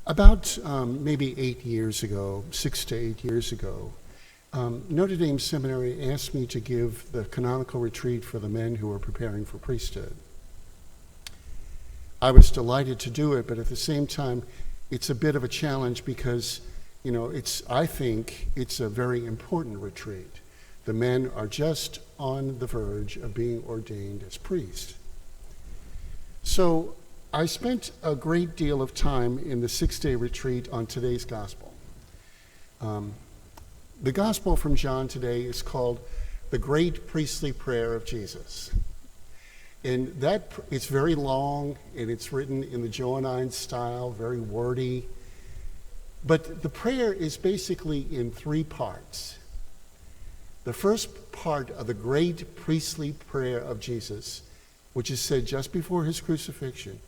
About maybe 8 years ago, 6 to 8 years ago, Notre Dame Seminary asked me to give the canonical retreat for the men who were preparing for priesthood. I was delighted to do it, but at the same time, it's a bit of a challenge because, I think it's a very important retreat. The men are just on the verge of being ordained as priests. So I spent a great deal of time in the 6-day retreat on today's gospel. The gospel from John today is called the Great Priestly Prayer of Jesus. And it's very long, and it's written in the Johannine style, very wordy. But the prayer is basically in 3 parts. The first part of the Great Priestly Prayer of Jesus, which is said just before his crucifixion,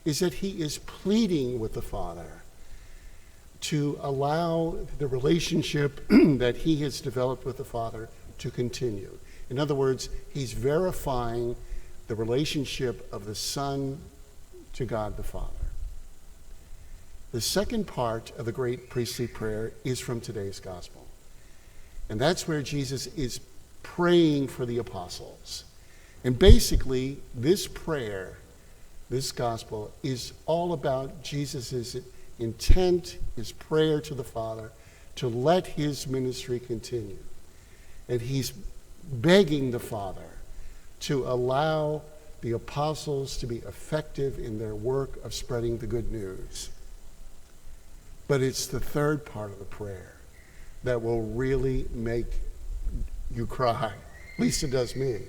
is that he is pleading with the Father to allow the relationship that he has developed with the Father to continue. In other words, he's verifying the relationship of the Son to God the Father. The second part of the Great Priestly Prayer is from today's Gospel. And that's where Jesus is praying for the apostles. And basically, this prayer, this Gospel, is all about Jesus' intent, his prayer to the Father, to let his ministry continue. And he's begging the Father to allow the apostles to be effective in their work of spreading the good news. But it's the third part of the prayer that will really make you cry. At least it does me.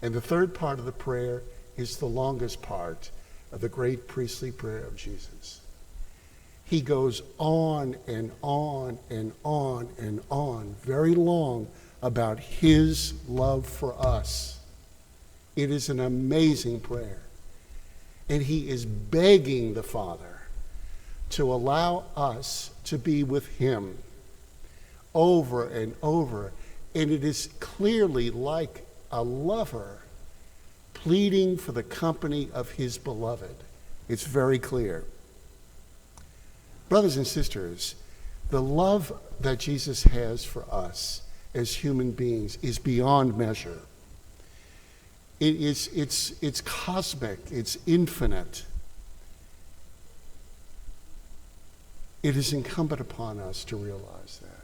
And the third part of the prayer is the longest part of the Great Priestly Prayer of Jesus. He goes on and on and on and on, very long, about his love for us. It is an amazing prayer. And he is begging the Father to allow us to be with him over and over. And it is clearly like a lover pleading for the company of his beloved. It's very clear. Brothers and sisters, the love that Jesus has for us as human beings is beyond measure. It's cosmic, it's infinite. It is incumbent upon us to realize that.